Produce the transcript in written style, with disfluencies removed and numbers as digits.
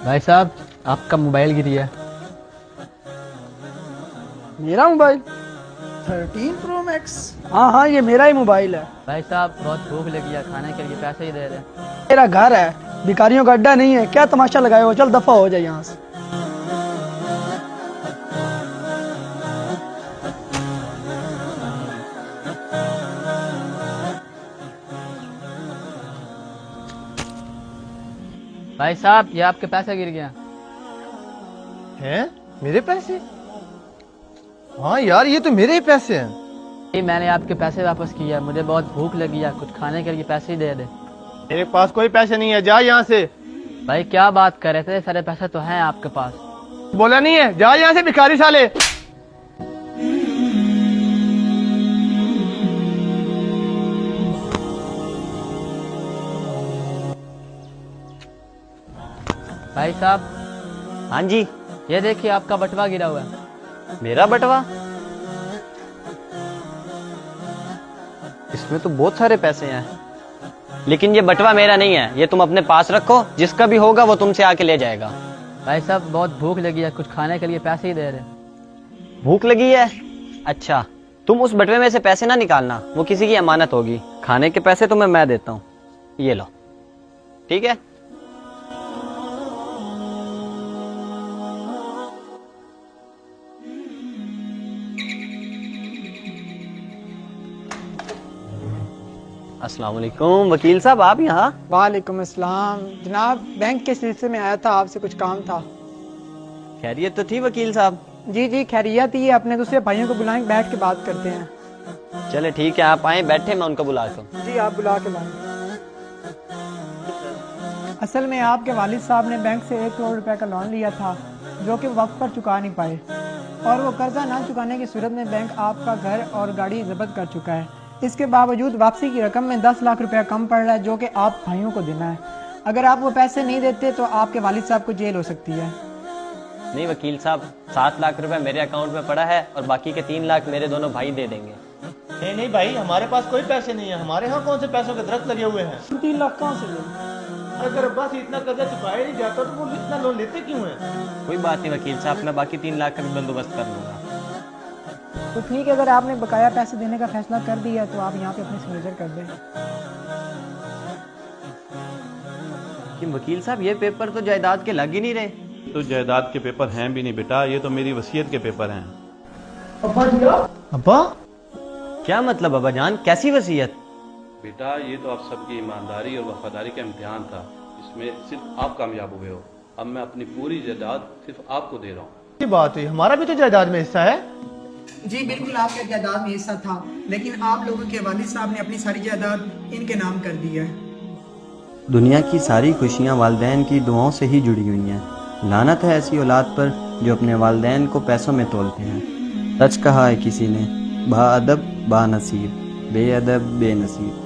भाई साहब, आपका मोबाइल गिर गया। मेरा मोबाइल 13 प्रो मैक्स? हाँ हाँ, ये मेरा ही मोबाइल है। भाई साहब, बहुत भूख लगी है, खाने के लिए पैसे ही दे रहे। मेरा घर है, भिखारियों का अड्डा नहीं है। क्या तमाशा लगाए हो, चल दफा हो जाए यहाँ से। भाई साहब, ये आपके पैसे गिर गया। हैं? मेरे पैसे? हाँ यार, ये तो मेरे ही पैसे हैं। ये मैंने आपके पैसे वापस किया, मुझे बहुत भूख लगी है, कुछ खाने के लिए पैसे ही दे दे। मेरे पास कोई पैसे नहीं है, जा यहाँ से। भाई क्या बात कर रहे थे, सारे पैसे तो हैं आपके पास। बोला नहीं है, जा यहाँ से भिखारी साले। भाई साहब, हाँ जी। ये देखिए आपका बटवा गिरा हुआ है। मेरा बटवा? इसमें तो बहुत सारे पैसे हैं, लेकिन ये बटवा मेरा नहीं है। ये तुम अपने पास रखो, जिसका भी होगा वो तुमसे आके ले जाएगा। भाई साहब, बहुत भूख लगी है, कुछ खाने के लिए पैसे ही दे रहे। भूख लगी है? अच्छा, तुम उस बटवे में से पैसे ना निकालना, वो किसी की अमानत होगी। खाने के पैसे तुम्हें मैं देता हूँ, ये लो। ठीक है? अस्सलाम वालेकुम। वकील साहब, आप यहाँ? वालेकुम अस्सलाम जनाब, बैंक के सिलसिले में आया था, आपसे कुछ काम था। खैरियत तो थी वकील साहब? जी जी खैरियत ही है। अपने दूसरे भाइयों को बुलाएं, बैठ के बात करते हैं। चले ठीक है, आप आए बैठे, मैं उनको बुलाता हूँ। जी आप बुला के लाएं। असल में आपके वालिद साहब ने बैंक से 1 करोड़ रुपए का लोन लिया था, जो कि वक्त पर चुका नहीं पाए, और वो कर्जा ना चुकाने की सूरत में बैंक आपका घर और गाड़ी जब्त कर चुका है। इसके बावजूद वापसी की रकम में 10 लाख रुपया कम पड़ रहा है, जो कि आप भाइयों को देना है। अगर आप वो पैसे नहीं देते तो आपके वालिद साहब को जेल हो सकती है। नहीं वकील साहब, 7 लाख रुपए मेरे अकाउंट में पड़ा है और बाकी के 3 लाख मेरे दोनों भाई दे देंगे। नहीं भाई, हमारे पास कोई पैसे नहीं है। हमारे यहाँ कौन से पैसों के दरख्त लगे हुए हैं? 3 लाख कहाँ से ले? अगर बस इतना कर्जा चुकाया नहीं जाता तो वो इतना लोन लेते क्यों है? कोई बात नहीं वकील साहब, मैं बाकी 3 लाख का भी बंदोबस्त कर लूंगा। तो ठीक है, अगर आपने बकाया पैसे देने का फैसला कर दिया है तो आप यहाँ पे अपने सिग्नेचर कर दें। कि वकील साहब, ये पेपर तो जायदाद के लग ही नहीं रहे। तो जायदाद के पेपर हैं भी नहीं बेटा, ये तो मेरी वसीयत के पेपर हैं। अब्बा? क्या मतलब अब्बा जान, कैसी वसीयत? बेटा, ये तो आप सबकी ईमानदारी और वफादारी का इम्तिहान था, इसमें सिर्फ आप कामयाब हुए हो। अब मैं अपनी पूरी जायदाद सिर्फ आपको दे रहा हूँ। ये बात हुई, हमारा भी तो जायदाद में हिस्सा है। जी बिल्कुल, आपके जायदाद में हिस्सा था, लेकिन आप लोगों के वालिद साहब ने अपनी सारी जायदाद इनके नाम कर दी है। दुनिया की सारी खुशियाँ वालिदैन की दुआओं से ही जुड़ी हुई हैं। लानत है ऐसी औलाद पर जो अपने वालिदैन को पैसों में तोलते हैं। सच कहा है किसी ने, बाअदब बानसीब, बेअदब बेनसीब।